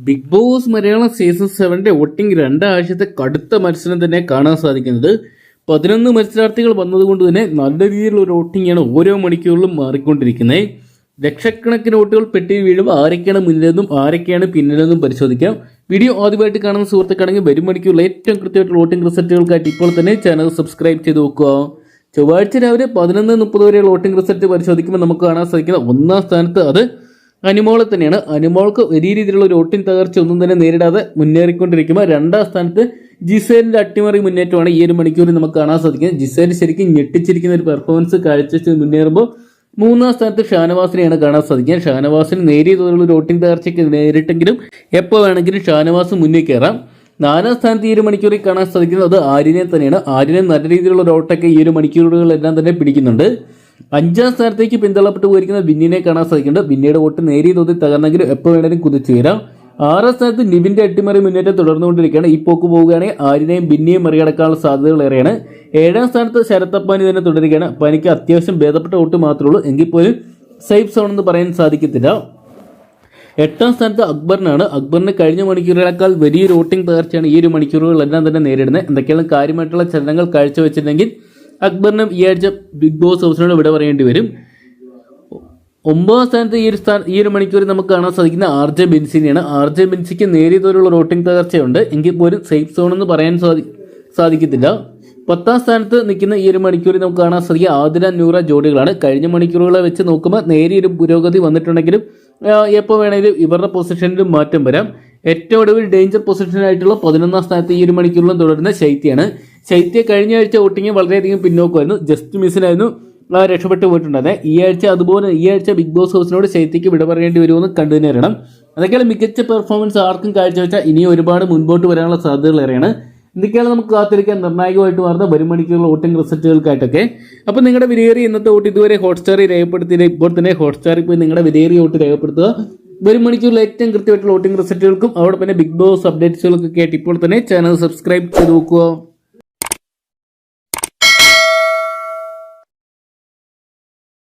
Big Boss Malayalam season 7 voting രണ്ടാഴ്ചത്തെ കടുത്ത മത്സരം തന്നെ കാണാൻ സാധിക്കുന്നത്. 11 മത്സരാർത്ഥികൾ വന്നതുകൊണ്ട് തന്നെ നല്ല രീതിയിലുള്ള ഒരു വോട്ടിംഗാണ് ഓരോ മണിക്കൂറിലും മാറിക്കൊണ്ടിരിക്കുന്നത്. ലക്ഷക്കണക്കിന് വോട്ടുകൾ പെട്ടി വീഴുമ്പോൾ ആരൊക്കെയാണ് മുന്നിലെന്നും ആരൊക്കെയാണ് പിന്നിലെന്നും പരിശോധിക്കാം. വീഡിയോ ആദ്യമായിട്ട് കാണുന്ന സുഹൃത്തുക്കളാണെങ്കിൽ വരും മണിക്കൂറിൽ ഏറ്റവും കൃത്യമായിട്ടുള്ള വോട്ടിംഗ് റിസൾട്ടുകൾക്കായിട്ട് ഇപ്പോൾ തന്നെ ചാനൽ സബ്സ്ക്രൈബ് ചെയ്ത് നോക്കുക. ചൊവ്വാഴ്ച രാവിലെ 11:30 വരെയുള്ള വോട്ടിംഗ് റിസൾട്ട് പരിശോധിക്കുമ്പോൾ നമുക്ക് കാണാൻ സാധിക്കുന്ന ഒന്നാം സ്ഥാനത്ത് അത് അനുമോളെ തന്നെയാണ്. അനുമോൾക്ക് വലിയ രീതിയിലുള്ള ഒരു വോട്ടിംഗ് തകർച്ച ഒന്നും തന്നെ നേരിടാതെ മുന്നേറിക്കൊണ്ടിരിക്കുമ്പോൾ രണ്ടാം സ്ഥാനത്ത് ജിസേലിന്റെ അട്ടിമറി മുന്നേറ്റമാണ് ഈ ഒരു മണിക്കൂറിൽ നമുക്ക് കാണാൻ സാധിക്കുന്നത്. ജിസേൽ ശരിക്കും ഞെട്ടിച്ചിരിക്കുന്ന ഒരു പെർഫോമൻസ് കാഴ്ചവെച്ച് മുന്നേറുമ്പോൾ മൂന്നാം സ്ഥാനത്ത് ഷാനവാസിനെയാണ് കാണാൻ സാധിക്കുക. ഷാനവാസിന് നേരിയ തോതിലുള്ള ഒരു വോട്ടിംഗ് തകർച്ചയ്ക്ക് നേരിട്ടെങ്കിലും എപ്പോൾ വേണമെങ്കിലും ഷാനവാസ് മുന്നിൽ കയറാം. നാലാം സ്ഥാനത്ത് ഈ ഒരു മണിക്കൂറിൽ കാണാൻ സാധിക്കുന്നത് അത് ആര്യനെ തന്നെയാണ്. ആര്യനെ നല്ല രീതിയിലുള്ള ഒരു വോട്ടൊക്കെ ഈ ഒരു മണിക്കൂറുകളെല്ലാം തന്നെ പിടിക്കുന്നുണ്ട്. അഞ്ചാം സ്ഥാനത്തേക്ക് പിന്തള്ളപ്പെട്ട് പോയിരിക്കുന്ന ബിന്നിനെ കാണാൻ സാധിക്കുന്നുണ്ട്. ബിന്നിയുടെ വോട്ട് നേരിയ തോതിൽ തകർന്നെങ്കിലും എപ്പോൾ വേണമെങ്കിലും കുതിച്ചു വരാം. ആറാം സ്ഥാനത്ത് നിവിന്റെ അട്ടിമറി മുന്നേറ്റം തുടർന്നുകൊണ്ടിരിക്കുകയാണ്. ഈ പോക്ക് പോവുകയാണെങ്കിൽ ആര്യനെയും ബിന്നിയെയും മറികടക്കാനുള്ള സാധ്യതകൾ ഏറെയാണ്. ഏഴാം സ്ഥാനത്ത് ശരത്തപ്പാനി തന്നെ തുടരുകയാണ്. പനിക്ക് അത്യാവശ്യം ഭേദപ്പെട്ട വോട്ട് മാത്രമേ ഉള്ളൂ, എങ്കിൽ പോലും സേഫ് സോൺ എന്ന് പറയാൻ സാധിക്കത്തില്ല. എട്ടാം സ്ഥാനത്ത് അക്ബറിനാണ്. അക്ബറിന് കഴിഞ്ഞ മണിക്കൂറുകളേക്കാൾ വലിയൊരു വോട്ടിംഗ് തകർച്ചയാണ് ഈ ഒരു മണിക്കൂറുകളെല്ലാം തന്നെ നേരിടുന്നത്. എന്തൊക്കെയാണ് കാര്യമായിട്ടുള്ള ചലനങ്ങൾ കാഴ്ചവെച്ചിട്ടുണ്ടെങ്കിൽ അക്ബറിനും ഈ ആഴ്ച ബിഗ് ബോസ് ഹൗസിനോട് വിട പറയേണ്ടി വരും. ഒമ്പതാം സ്ഥാനത്ത് ഈ ഒരു മണിക്കൂറിൽ നമുക്ക് കാണാൻ സാധിക്കുന്ന RJ ബെൻസിനെയാണ്. RJ ബെൻസിക്ക് നേരിയ തോതിലുള്ള വോട്ടിംഗ് തകർച്ചയുണ്ട്, എങ്കിൽ പോലും സേഫ് സോൺ എന്ന് പറയാൻ സാധിക്കത്തില്ല. 10ാം സ്ഥാനത്ത് നിൽക്കുന്ന ഈ ഒരു മണിക്കൂറിൽ നമുക്ക് കാണാൻ സാധിക്കുക ആദില നൂറ ജോഡികളാണ്. കഴിഞ്ഞ മണിക്കൂറുകളെ വെച്ച് നോക്കുമ്പോൾ നേരിയൊരു പുരോഗതി വന്നിട്ടുണ്ടെങ്കിലും എപ്പോൾ വേണമെങ്കിലും ഇവരുടെ പൊസിഷനിലും മാറ്റം വരാം. ഏറ്റവും ഒടുവിൽ ഡേഞ്ചർ പൊസിഷനായിട്ടുള്ള 11ാം സ്ഥാനത്ത് ഈ ഒരു മണിക്കൂറിലും തുടരുന്ന ശൈത്യാണ്. ശൈത്യ കഴിഞ്ഞ ആഴ്ച വോട്ടിങ് വളരെയധികം പിന്നോക്കമായിരുന്നു, ജസ്റ്റ് മിസ്സിനായിരുന്നു രക്ഷപ്പെട്ടു പോയിട്ടുണ്ടായിരുന്നത്. ഈ ആഴ്ച ബിഗ് ബോസ് ഹൗസിനോട് ശൈത്യക്ക് വിട പറയേണ്ടി വരുമെന്ന് കണ്ടു തന്നെ വരണം. അതൊക്കെയാണ് മികച്ച പെർഫോമൻസ് ആർക്കും കാഴ്ചവെച്ചാൽ ഇനിയും ഒരുപാട് മുൻപോട്ട് വരാനുള്ള സാധ്യതകൾ ഏറെയാണ്. എന്തൊക്കെയാണ് നമുക്ക് കാത്തിരിക്കാൻ നിർണായകമായിട്ട് മാറുന്ന വരും മണിക്കൂറുള്ള വോട്ടിംഗ് റിസൾട്ടുകൾക്കായിട്ടൊക്കെ. അപ്പോൾ നിങ്ങളുടെ വിലയേറിയ ഇന്നത്തെ വോട്ട് ഇതുവരെ ഹോട്ട്സ്റ്റാറിൽ രേഖപ്പെടുത്തിയില്ല. ഇപ്പോൾ തന്നെ ഹോട്ട്സ്റ്റാറിൽ പോയി നിങ്ങളുടെ വിലയേറിയ വോട്ട് രേഖപ്പെടുത്തുക. വരും മണിക്കൂറിൽ ഏറ്റവും കൃത്യമായിട്ടുള്ള വോട്ടിംഗ് റിസൾട്ടുകൾക്കും അവിടെ പിന്നെ ബിഗ് ബോസ് അപ്ഡേറ്റ്സുകൾക്കൊക്കെ ആയിട്ട് ഇപ്പോൾ തന്നെ ചാനൽ സബ്സ്ക്രൈബ് ചെയ്ത് നോക്കുക.